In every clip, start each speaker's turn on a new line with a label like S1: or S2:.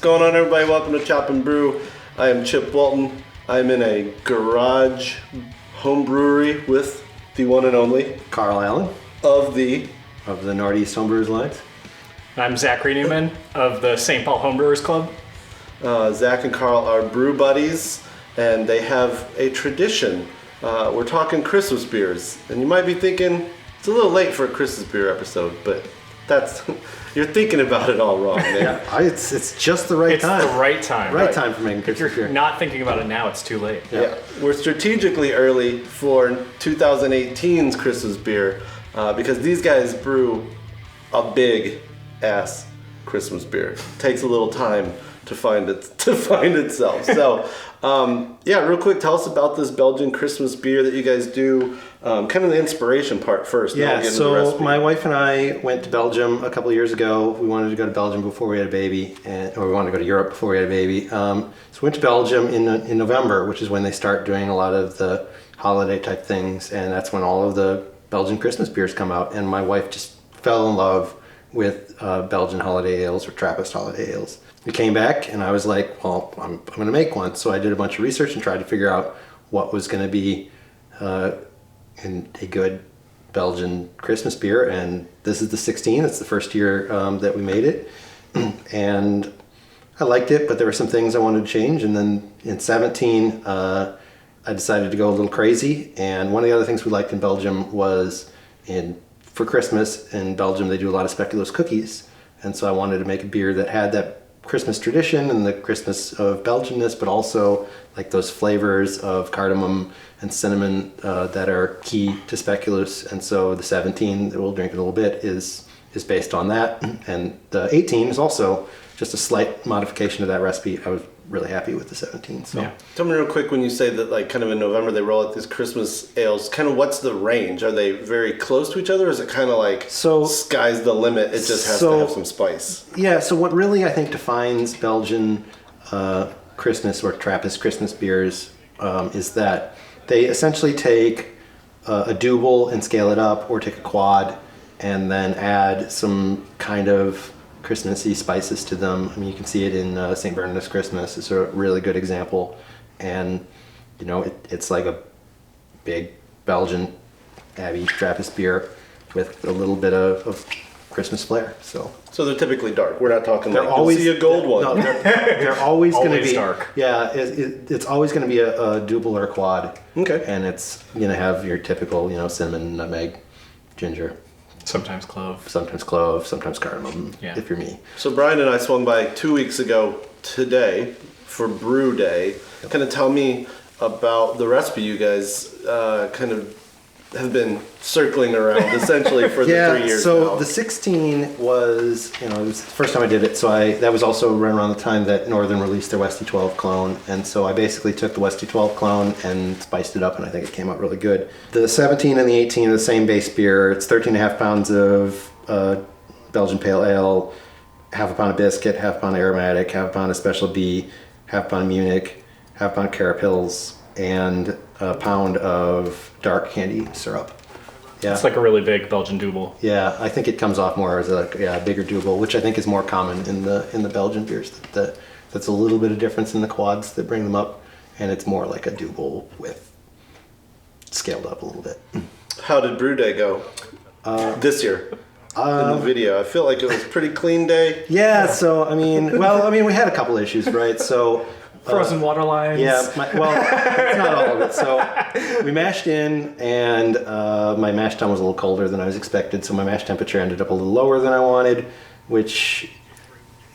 S1: What's going on, everybody? Welcome to Chop and Brew. I am Chip Walton. I'm in a garage home brewery with the one and only
S2: Carl Allen
S1: of the
S2: Northeast Homebrewers lines.
S3: I'm Zachary Newman of the St. Paul Homebrewers Club.
S1: Zach and Carl are brew buddies, and they have a tradition. We're talking Christmas beers, and you might be thinking it's a little late for a Christmas beer episode, but that's you're thinking about it all wrong, man.
S2: Yeah, it's just the right time.
S3: It's the right time.
S2: Right time for making
S3: If you're
S2: Christmas beer.
S3: not thinking about it now, it's too late.
S1: Yeah, we're strategically early for 2018's Christmas beer because these guys brew a big ass Christmas beer. Takes a little time to find itself. So, real quick, tell us about this Belgian Christmas beer that you guys do. Kind of the inspiration part first.
S2: Yeah, so my wife and I went to Belgium a couple of years ago. We wanted to go to Belgium before we had a baby, or we wanted to go to Europe before we had a baby. So we went to Belgium in November, which is when they start doing a lot of the holiday type things, and that's when all of the Belgian Christmas beers come out. And my wife just fell in love with Belgian holiday ales or Trappist holiday ales. We came back and I was like, well, I'm going to make one. So I did a bunch of research and tried to figure out what was going to be in a good Belgian Christmas beer. And this is the 16. It's the first year that we made it. And I liked it, but there were some things I wanted to change. And then in 17, I decided to go a little crazy. And one of the other things we liked in Belgium was for Christmas in Belgium, they do a lot of Speculoos cookies. And so I wanted to make a beer that had that Christmas tradition and the Christmas of Belgianness, but also like those flavors of cardamom and cinnamon that are key to Speculoos. And so the 17 that we'll drink in a little bit is based on that. And the 18 is also just a slight modification of that recipe. I was really happy with the 17. So
S3: Yeah.
S1: Tell me real quick, when you say that, like, kind of in November they roll out these Christmas ales, kind of what's the range? Are they very close to each other, or is it kind of like sky's the limit, it just has to have some spice?
S2: Yeah, so what really I think defines Belgian Christmas or Trappist Christmas beers is that they essentially take a double and scale it up, or take a quad and then add some kind of Christmassy spices to them. I mean, you can see it in St. Bernard's Christmas. It's a really good example. And, you know, it's like a big Belgian Abbey Trappist beer with a little bit of Christmas flair. So
S1: they're typically dark. We're not talking
S2: they're
S1: like
S2: always,
S1: you'll see a gold one.
S2: No, they're always going to be
S3: dark.
S2: Yeah, it's always going to be a double or a quad.
S1: Okay.
S2: And it's going to have your typical, cinnamon, nutmeg, ginger.
S3: Sometimes clove.
S2: Sometimes clove, sometimes cardamom, if you're me.
S1: So Brian and I swung by 2 weeks ago today for Brew Day. Kind of tell me about the recipe you guys kind of have been circling around essentially for the 3 years
S2: so
S1: now.
S2: The 16 was, it was the first time I did it. So that was also right around the time that Northern released their Westy 12 clone. And so I basically took the Westy 12 clone and spiced it up, and I think it came out really good. The 17 and the 18 are the same base beer. It's 13.5 pounds of Belgian Pale Ale, half a pound of biscuit, half a pound of aromatic, half a pound of Special B, half a pound of Munich, half a pound of Carapils, and a pound of dark candy syrup. Yeah.
S3: It's like a really big Belgian double.
S2: Yeah, I think it comes off more as a bigger double, which I think is more common in the Belgian beers. That's a little bit of difference in the quads that bring them up, and it's more like a double with scaled up a little bit.
S1: How did Brew Day go this year? In the video, I feel like it was a pretty clean day.
S2: Yeah. So we had a couple issues, right? So.
S3: Frozen water lines.
S2: Yeah, it's not all of it. So we mashed in, and my mash tun was a little colder than I was expected, so my mash temperature ended up a little lower than I wanted, which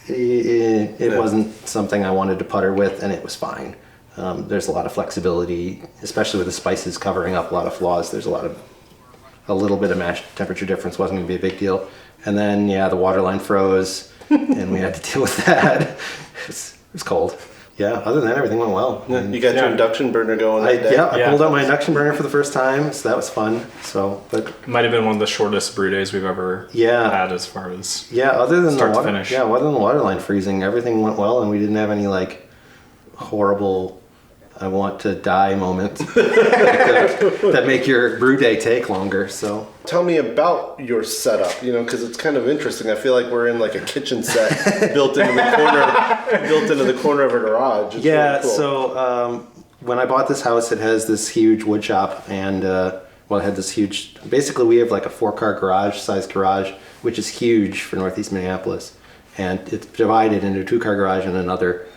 S2: it wasn't something I wanted to putter with, and it was fine. There's a lot of flexibility, especially with the spices covering up a lot of flaws. There's a little bit of mash temperature difference wasn't going to be a big deal. And then, the water line froze, and we had to deal with that. It was cold. Yeah, other than that, everything went well.
S1: You got your induction burner going that day?
S2: I pulled out my induction burner for the first time, so that was fun. But
S3: it might have been one of the shortest brew days we've ever had as far as
S2: other than
S3: start to finish.
S2: Yeah, other than the water line freezing, everything went well, and we didn't have any horrible I want to die moments that make your brew day take longer. So
S1: tell me about your setup, because it's kind of interesting. I feel like we're in a kitchen set built into the corner of a garage. It's really cool.
S2: So when I bought this house, it has this huge wood shop, and it had this huge. Basically, we have a 4-car garage, which is huge for Northeast Minneapolis, and it's divided into a 2-car garage and another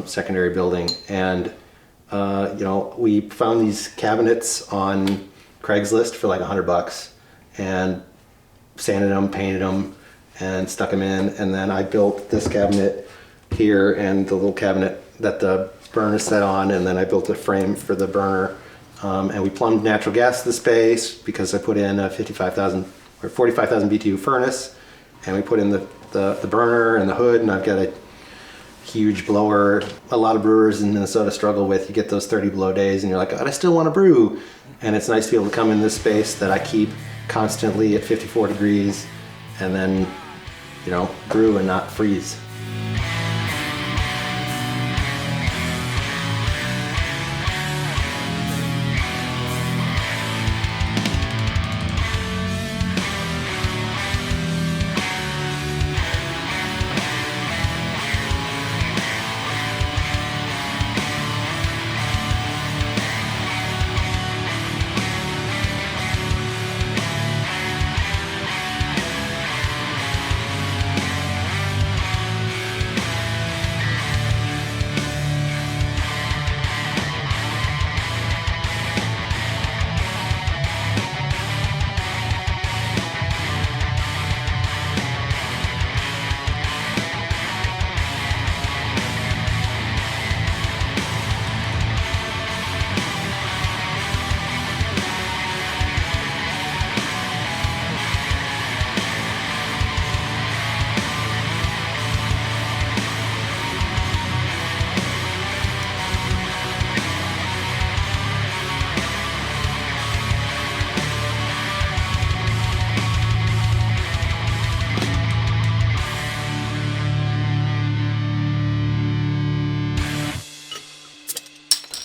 S2: secondary building. And we found these cabinets on Craigslist for $100 and sanded them, painted them, and stuck them in. And then I built this cabinet here and the little cabinet that the burner is set on. And then I built a frame for the burner. And we plumbed natural gas to the space because I put in a 45,000 BTU furnace. And we put in the burner and the hood, and I've got a huge blower. A lot of brewers in Minnesota struggle with. You get those 30 below days and you're like, God, I still want to brew. And it's nice to be able to come in this space that I keep constantly at 54 degrees and then, brew and not freeze.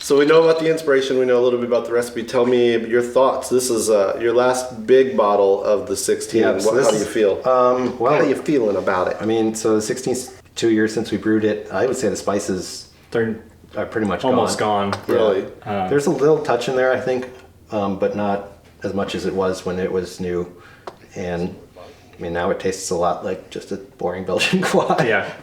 S1: So we know about the inspiration, we know a little bit about the recipe. Tell me your thoughts. This is your last big bottle of the 16.
S2: Yeah, so
S1: how do you feel? How are you feeling about it?
S2: I mean, so the 16's 2 years since we brewed it. I would say the spices are pretty much
S3: almost gone.
S1: Really?
S2: There's a little touch in there, I think, but not as much as it was when it was new. And I mean, now it tastes a lot like just a boring Belgian quad.
S3: Yeah.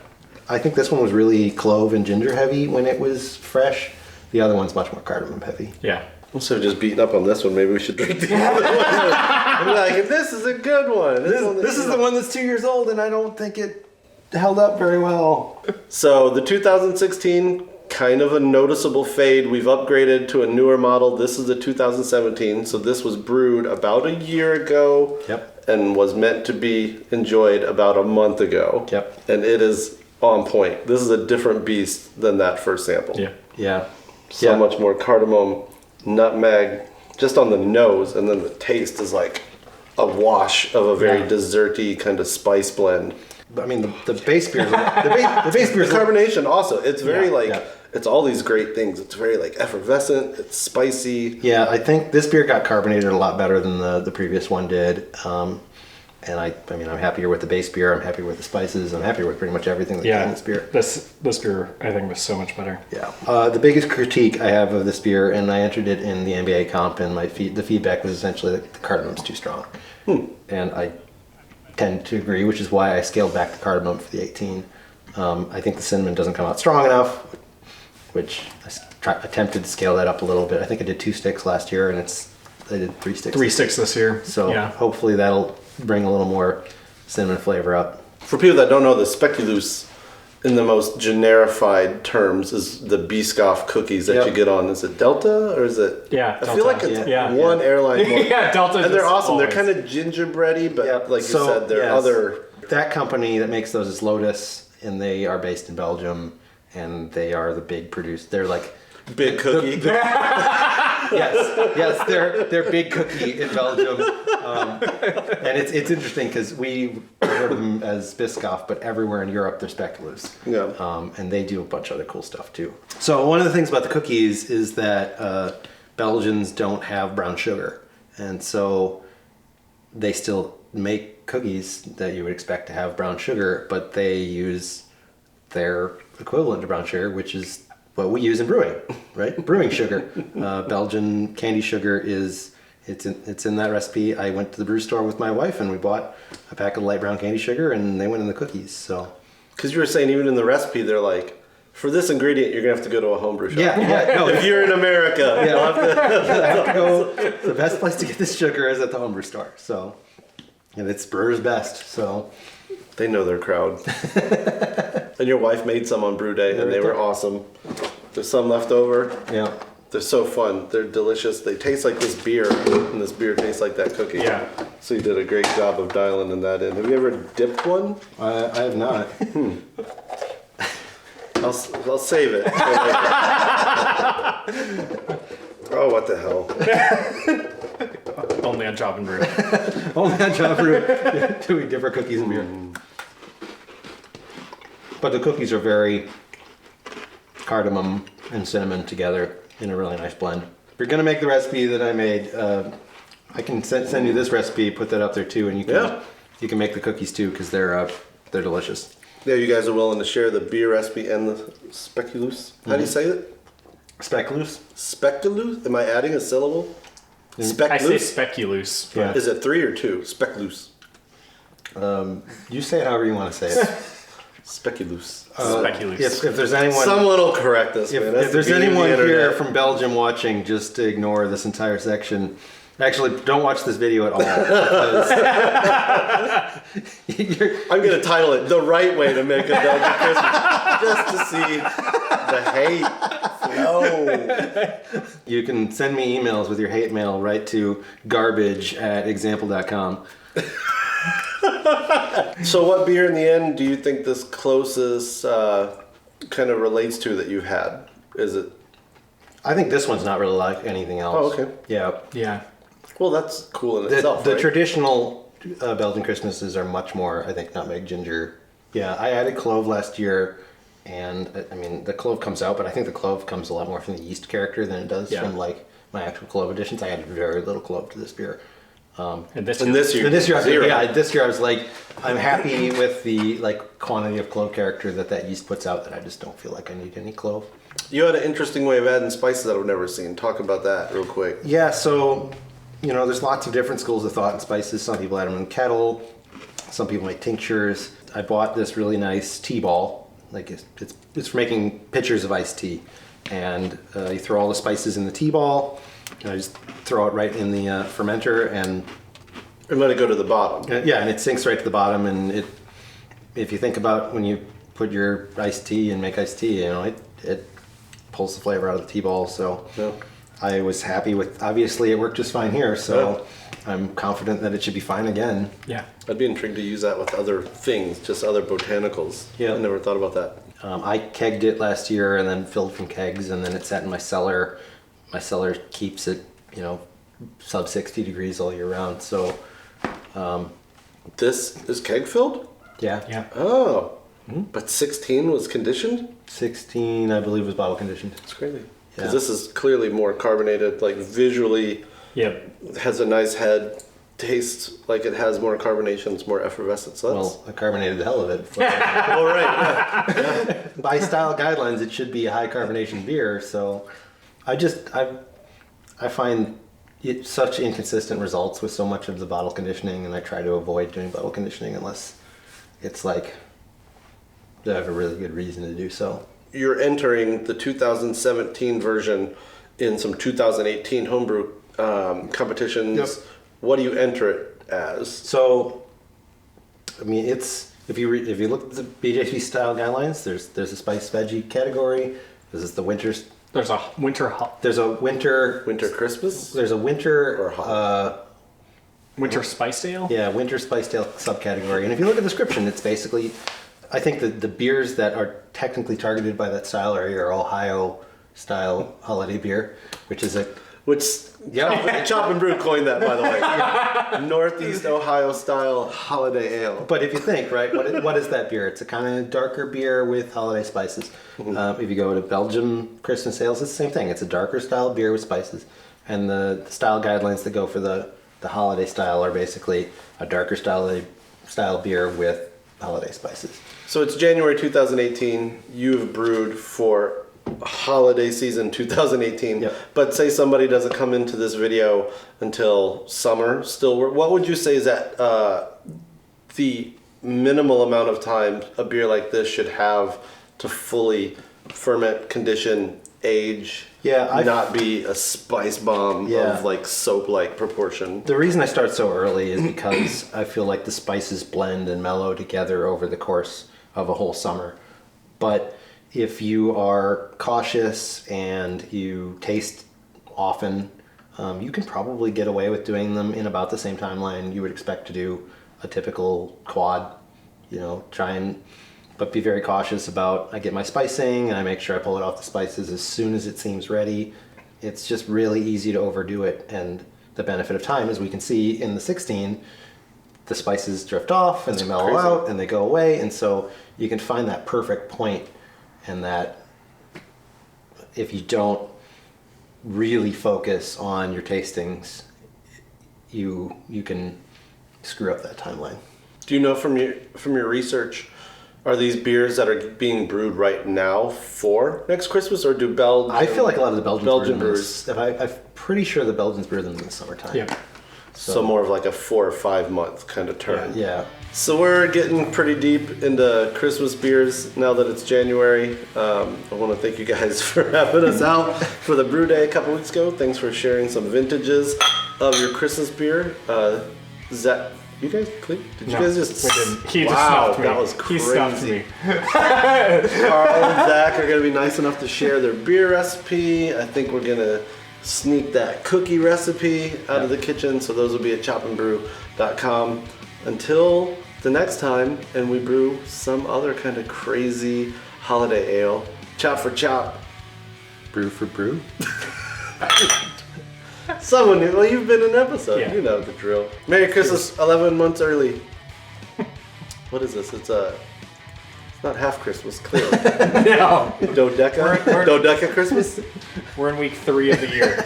S2: I think this one was really clove and ginger heavy when it was fresh. The other one's much more cardamom heavy.
S3: Yeah.
S1: Instead of just beating up on this one, maybe we should drink the other one. I'm like, this is a good one.
S2: This is the one that's 2 years old, and I don't think it held up very well.
S1: So the 2016, kind of a noticeable fade. We've upgraded to a newer model. This is the 2017. So this was brewed about a year ago.
S2: Yep.
S1: And was meant to be enjoyed about a month ago.
S2: Yep.
S1: And it is on point. This is a different beast than that first sample.
S3: Yeah.
S2: Yeah.
S1: So much more cardamom, nutmeg, just on the nose, and then the taste is like a wash of a very desserty kind of spice blend.
S2: I mean, the base beer, the base beer,
S1: The carbonation also, it's very it's all these great things. It's very effervescent, it's spicy.
S2: Yeah, I think this beer got carbonated a lot better than the previous one did. And I mean, I'm happier with the base beer. I'm happier with the spices. I'm happier with pretty much everything that came in this beer.
S3: This beer, I think, was so much better.
S2: Yeah. The biggest critique I have of this beer, and I entered it in the NBA comp, and the feedback was essentially that the cardamom's too strong. And I tend to agree, which is why I scaled back the cardamom for the 18. I think the cinnamon doesn't come out strong enough, which I attempted to scale that up a little bit. I think I did 2 sticks last year, and I did 3 sticks.
S3: 3 sticks this year.
S2: So hopefully that'll bring a little more cinnamon flavor up.
S1: For people that don't know, the Speculoos in the most generified terms, is the Biscoff cookies that
S2: Yep.
S1: you get on. Is it Delta or is it?
S3: Yeah,
S1: I feel
S3: Delta.
S1: like it's
S3: Yeah.
S1: one airline.
S3: Yeah, Delta.
S1: And they're
S3: just
S1: awesome.
S3: always.
S1: They're kind of gingerbready, but
S2: Yep.
S1: like you
S2: So,
S1: said, they're
S2: yes.
S1: other.
S2: That company that makes those is Lotus, and they are based in Belgium, and they are the big producer. They're like
S1: Big cookie.
S2: yes, they're big cookie in Belgium, and it's interesting because we heard of them as Biscoff, but everywhere in Europe they're Speculoos.
S1: Yeah.
S2: And they do a bunch of other cool stuff too. So one of the things about the cookies is that Belgians don't have brown sugar, and so they still make cookies that you would expect to have brown sugar, but they use their equivalent to brown sugar, which is what we use in brewing, right? Brewing sugar. Belgian candy sugar it's in that recipe. I went to the brew store with my wife and we bought a pack of light brown candy sugar, and they went in the cookies. So
S1: Because you were saying even in the recipe, they're like, for this ingredient, you're gonna have to go to a homebrew shop.
S2: no,
S1: If you're in America, you'll have to.
S2: I have to go. The best place to get this sugar is at the homebrew store. So, and it's brewer's best. So,
S1: They know their crowd. And your wife made some on brew day, and they were awesome. There's some left over.
S2: yeah.
S1: They're so fun. They're delicious. They taste like this beer, and this beer tastes like that cookie.
S3: Yeah.
S1: So you did a great job of dialing in that in. Have you ever dipped one?
S2: I have not.
S1: I'll save it. Oh, what the hell?
S3: Only on Chop and Brew.
S2: Only on Chop Brew do we dip our cookies in beer. But the cookies are very cardamom and cinnamon together in a really nice blend. If you're gonna make the recipe that I made, I can send you this recipe, put that up there too, and you can make the cookies too because they're delicious.
S1: Yeah, you guys are willing to share the beer recipe and the speculoos. How do you say it?
S2: Speculoos?
S1: Speculoos? Am I adding a syllable?
S3: I say
S1: Speculoos?
S3: Speculoos.
S2: Yeah.
S1: Is it 3 or 2? Speculoos.
S2: You say it however you want to say it.
S1: Speculoos.
S3: Speculoos.
S2: If there's anyone,
S1: Someone will correct us, man. That's
S2: if there's
S1: the beauty of
S2: anyone
S1: the
S2: here
S1: internet.
S2: from Belgium watching, just ignore this entire section. Actually, don't watch this video at all. Because
S1: I'm going to title it The Right Way to Make a Belgian Christmas. Just to see the hate flow.
S2: you can send me emails with your hate mail right to garbage@example.com.
S1: So what beer in the end do you think this closest kind of relates to that you had? Is it?
S2: I think this one's not really like anything else.
S1: Oh, okay.
S2: Yeah.
S3: Yeah.
S1: Well, that's cool in
S2: The,
S1: itself,
S2: the
S1: right?
S2: traditional Belgian Christmases are much more, I think, nutmeg, ginger. Yeah, I added clove last year, and I mean, the clove comes out, but I think the clove comes a lot more from the yeast character than it does
S3: Yeah.
S2: from like my actual clove additions. I added very little clove to this beer.
S3: And this
S1: And this year,
S2: And this year,
S1: zero.
S2: this year I was like, I'm happy with the like quantity of clove character that yeast puts out. That I just don't feel like I need any clove.
S1: You had an interesting way of adding spices that I've never seen. Talk about that real quick.
S2: Yeah, so there's lots of different schools of thought in spices. Some people add them in kettle. Some people make tinctures. I bought this really nice tea ball. Like it's for making pitchers of iced tea, and you throw all the spices in the tea ball. And I just throw it right in the fermenter, and
S1: let it go to the bottom.
S2: and it sinks right to the bottom. And if you think about when you put your iced tea and make iced tea, it pulls the flavor out of the tea ball. So
S1: Yeah.
S2: I was happy with. Obviously, it worked just fine here. So I'm confident that it should be fine again.
S3: Yeah.
S1: I'd be intrigued to use that with other things, just other botanicals.
S2: Yeah.
S1: I never thought about that.
S2: I kegged it last year and then filled from kegs, and then it sat in my cellar. My cellar keeps it, sub 60 degrees all year round. So,
S1: This is keg filled?
S2: yeah.
S3: Yeah.
S1: Oh. But 16 was conditioned?
S2: 16, I believe, was bottle conditioned.
S1: It's crazy. Because
S2: Yeah.
S1: this is clearly more carbonated, like visually
S3: Yep.
S1: has a nice head, tastes like it has more carbonation, it's more effervescent. So that's...
S2: Well, I carbonated the hell of it.
S1: All right, yeah.
S2: By style guidelines, it should be a high carbonation beer. So, I find it such inconsistent results with so much of the bottle conditioning, and I try to avoid doing bottle conditioning unless it's like I have a really good reason to do so.
S1: You're entering the 2017 version in some 2018 homebrew competitions.
S2: Yep.
S1: What do you enter it as?
S2: So, I mean, it's If you look at the BJCP style guidelines, there's a spice veggie category. This is the winter's.
S3: There's a winter
S1: Christmas.
S2: There's a winter
S1: or
S3: winter spice ale.
S2: Yeah, winter spice ale subcategory. And if you look at the description, it's basically, I think the beers that are technically targeted by that style are Ohio style holiday beer, which
S1: Chop and Brew coined that, by the way. Northeast Ohio style holiday ale.
S2: But if you think, right, what is that beer? It's a kind of darker beer with holiday spices. If you go to Belgian Christmas ales, it's the same thing. It's a darker style beer with spices. And the style guidelines that go for the holiday style are basically a darker style beer with holiday spices.
S1: So it's January 2018. You've brewed for holiday season 2018.
S2: Yep.
S1: But say somebody doesn't come into this video until summer still. What would you say is that the minimal amount of time a beer like this should have to fully ferment, condition, age, not be a spice bomb of like soap-like proportion?
S2: The reason I start so early is because I feel like the spices blend and mellow together over the course of a whole summer. But if you are cautious and you taste often, you can probably get away with doing them in about the same timeline you would expect to do a typical quad. But be very cautious about, I get my spicing and I make sure I pull it off the spices as soon as it seems ready. It's just really easy to overdo it. And the benefit of time, as we can see in the 16, the spices drift off and they mellow out and they go away. And so you can find that perfect point. And that if you don't really focus on your tastings, you can screw up that timeline.
S1: Do you know from your research, are these beers that are being brewed right now for next Christmas, or do
S2: I feel like a lot of the Belgian
S1: brewers.
S2: I'm pretty sure the Belgians brew them in the summertime.
S3: Yeah.
S1: So more of like a 4 or 5 month kind of turn.
S2: Yeah.
S1: So we're getting pretty deep into Christmas beers now that it's January. I want to thank you guys for having us out for the brew day a couple weeks ago. Thanks for sharing some vintages of your Christmas beer. Zach, you guys clean? Did you guys just?
S3: We didn't. He just
S1: wow,
S3: snuffed me.
S1: that was crazy.
S3: He snuffed me.
S1: Carl and Zach are going to be nice enough to share their beer recipe. I think we're going to sneak that cookie recipe out of the kitchen. So those will be at chopandbrew.com. Until the next time, and we brew some other kind of crazy holiday ale. Chop for chop.
S2: Brew for brew.
S1: Someone new. Well, you've been in an episode.
S3: Yeah.
S1: You know the drill. Merry Christmas, 11 months early. What is this? It's not half Christmas, clearly.
S3: No.
S1: Dodeca? Dodeca Christmas?
S3: We're in week 3 of the year.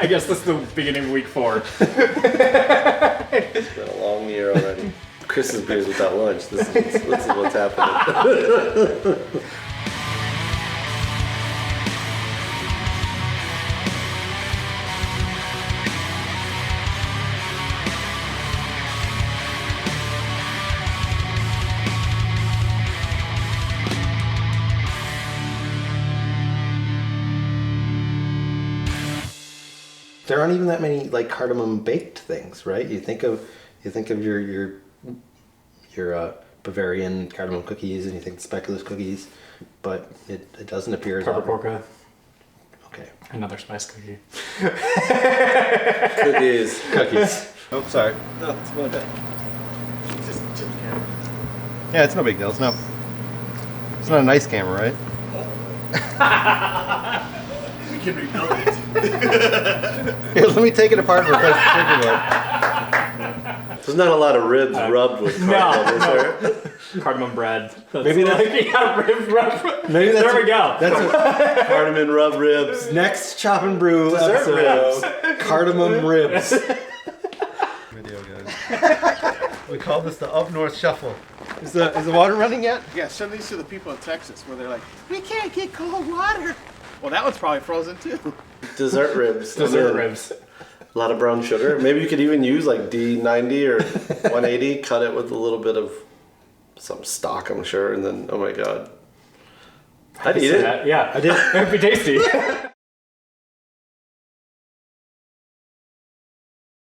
S3: I guess this is the beginning of week 4.
S1: It's been a long year already. Christmas beers without lunch. This is what's happening.
S2: There aren't even that many like cardamom baked things, right? You think of your Bavarian cardamom cookies and you think Speculoos cookies, but it doesn't appear as often.
S3: Carpapolka.
S2: Okay.
S3: Another spice cookie.
S1: Cookies.
S2: Cookies.
S1: Oh, sorry. No, it's my bad.
S3: Just chip camera.
S2: Yeah, it's no big deal. It's not a nice camera, right?
S3: We can rebuild it.
S2: Here, let me take it apart for a place to
S1: There's not a lot of ribs rubbed with cardamom, is there?
S3: Cardamom bread.
S2: Maybe
S3: rib rub.
S2: Maybe
S3: there we go.
S2: That's
S1: Cardamom rub ribs.
S2: next Chop and Brew
S1: Dessert
S2: episode.
S1: ribs.
S2: Cardamom ribs.
S4: Video, guys. We call this the Up North Shuffle.
S2: Is the water running yet?
S4: Yeah, send these to the people in Texas where they're like, we can't get cold water. Well, that one's probably frozen too.
S1: Dessert ribs.
S3: Dessert
S1: And then
S3: ribs.
S1: A lot of brown sugar. Maybe you could even use like D90 or 180. Cut it with a little bit of some stock, I'm sure. And then, oh my God. I'd eat it.
S3: Yeah.
S2: I did.
S3: It'd be tasty.